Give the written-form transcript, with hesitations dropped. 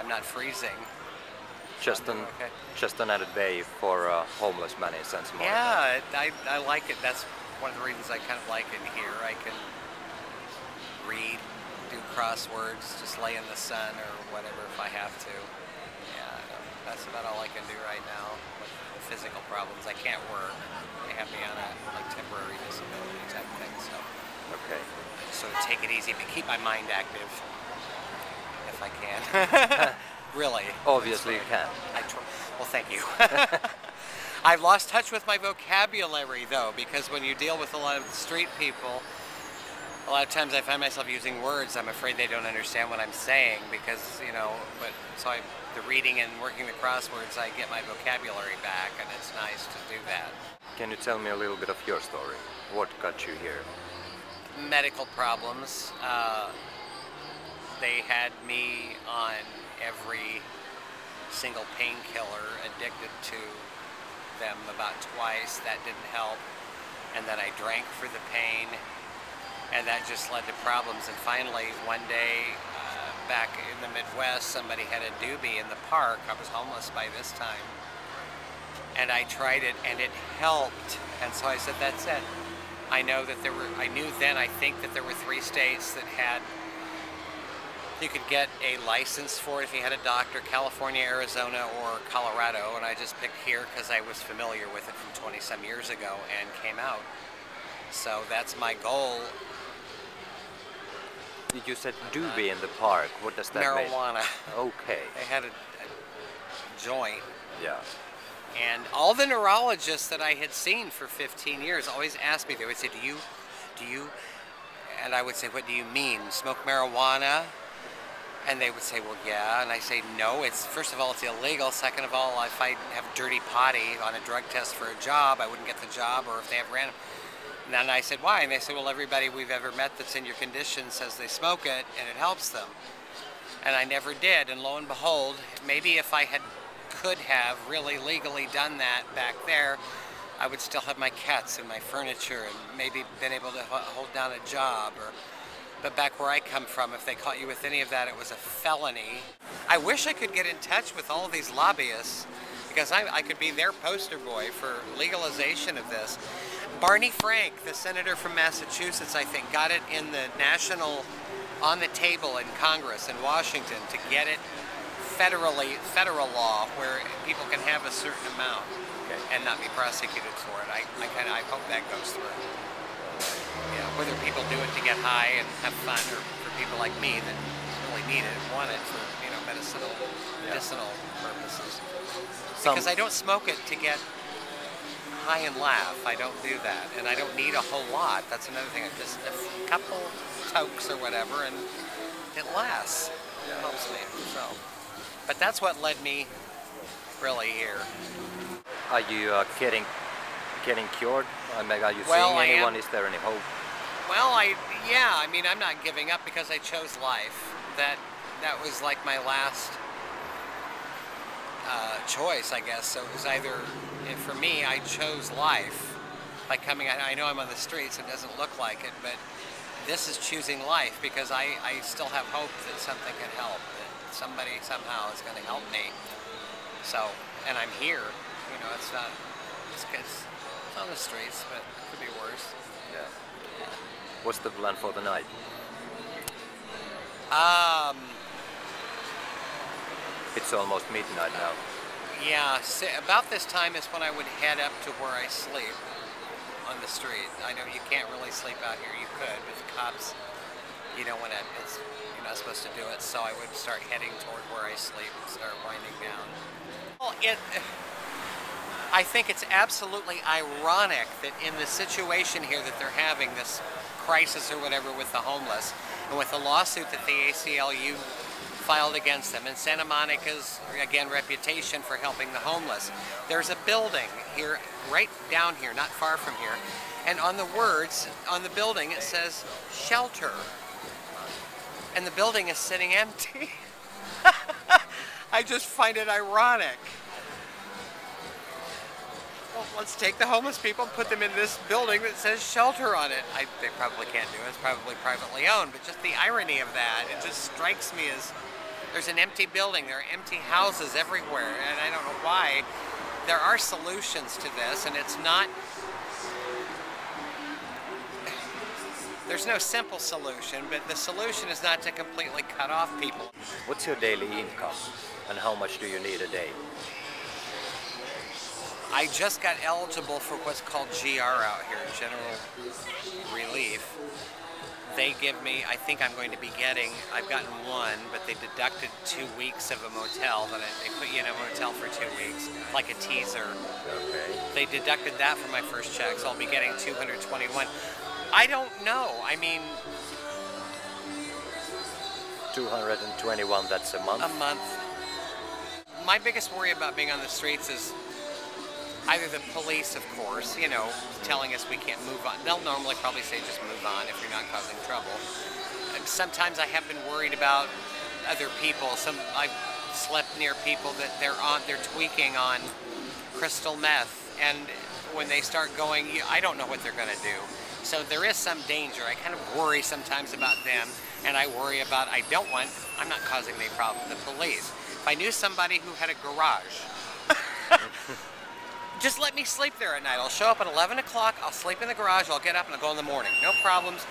I'm not freezing. Just I'm an doing okay. just an added day for homeless man in Santa Monica. Yeah, I like it. That's one of the reasons I kind of like it here. I can read, do crosswords, just lay in the sun or whatever if I have to. Yeah, that's about all I can do right now with physical problems. I can't work. They have me on a like temporary disability type thing, so Okay. I just sort of take it easy, but keep my mind active if I can. Really. Obviously you can. Well, thank you. I've lost touch with my vocabulary, though, because when you deal with a lot of street people, a lot of times I find myself using words I'm afraid they don't understand what I'm saying because, but so the reading and working the crosswords, I get my vocabulary back, and it's nice to do that. Can you tell me a little bit of your story? What got you here? Medical problems. They had me on every single painkiller, addicted to them about twice. That didn't help. And then I drank for the pain, and that just led to problems. And finally, one day, back in the Midwest, somebody had a doobie in the park. I was homeless by this time. And I tried it, and it helped. And so I said, that's it. I knew then, I think that there were 3 states that had, you could get a license for it if you had a doctor: California, Arizona, or Colorado. And I just picked here because I was familiar with it from 20-some years ago and came out. So that's my goal. You said doobie in the park. What does that mean? Marijuana. Okay. They had a joint. Yeah. And all the neurologists that I had seen for 15 years always asked me, they would say, do you, and I would say, what do you mean? Smoke marijuana? And they would say, well, yeah. And I say, no, first of all, it's illegal. Second of all, if I have dirty potty on a drug test for a job, I wouldn't get the job, or if they have random. And then I said, why? And they said, well, everybody we've ever met that's in your condition says they smoke it and it helps them. And I never did. And lo and behold, maybe if I could have really legally done that back there, I would still have my cats and my furniture and maybe been able to hold down a job. But back where I come from, if they caught you with any of that, it was a felony. I wish I could get in touch with all of these lobbyists, because I could be their poster boy for legalization of this. Barney Frank, the senator from Massachusetts, I think, got it in the on the table in Congress in Washington to get it federal law where people can have a certain amount and not be prosecuted for it. I hope that goes through. Yeah, whether people do it to get high and have fun, or for people like me that really need it and want it for medicinal purposes. Because I don't smoke it to get high and laugh. I don't do that, and I don't need a whole lot. That's another thing. Just a couple tokes or whatever, and it lasts. It helps me. So, but that's what led me really here. Are you getting cured? I mean, are you Well, seeing anyone? Is there any hope? Well, I mean, I'm not giving up because I chose life. That was like my last choice, I guess. So it was either, for me, I chose life by coming. I know I'm on the streets, it doesn't look like it, but this is choosing life because I still have hope that something can help, that somebody somehow is going to help me. So, and I'm here. It's not. It's on the streets, but it could be worse. Yeah. What's the plan for the night? It's almost midnight now. Yeah, about this time is when I would head up to where I sleep on the street. I know you can't really sleep out here. You could, but the cops, you're not supposed to do it. So I would start heading toward where I sleep and start winding down. Well, I think it's absolutely ironic that in the situation here that they're having, this crisis or whatever with the homeless, and with the lawsuit that the ACLU filed against them, and Santa Monica's, again, reputation for helping the homeless. There's a building here, right down here, not far from here, and on the words on the building it says shelter, and the building is sitting empty. I just find it ironic. Well, let's take the homeless people and put them in this building that says shelter on it. They probably can't do it. It's probably privately owned, but just the irony of that, it just strikes me as There's an empty building. There are empty houses everywhere, and I don't know why. There are solutions to this, and it's not. There's no simple solution, but the solution is not to completely cut off people. What's your daily income, and how much do you need a day? I just got eligible for what's called GR out here, General Relief. They give me, I think I'm going to be getting, I've gotten one, but they deducted 2 weeks of a motel. They put you in a motel for 2 weeks, like a teaser. Okay. They deducted that from my first check, so I'll be getting 221. I don't know. I mean, 221, that's a month? a month. My biggest worry about being on the streets is either the police, of course, you know, telling us we can't move on. They'll normally probably say just move on if you're not causing trouble. And sometimes I have been worried about other people. I've slept near people that they're tweaking on crystal meth, and when they start going, I don't know what they're going to do. So there is some danger. I kind of worry sometimes about them, and I worry about, I'm not causing any problem, the police. If I knew somebody who had a garage, just let me sleep there at night. I'll show up at 11 o'clock, I'll sleep in the garage, I'll get up and I'll go in the morning. No problems.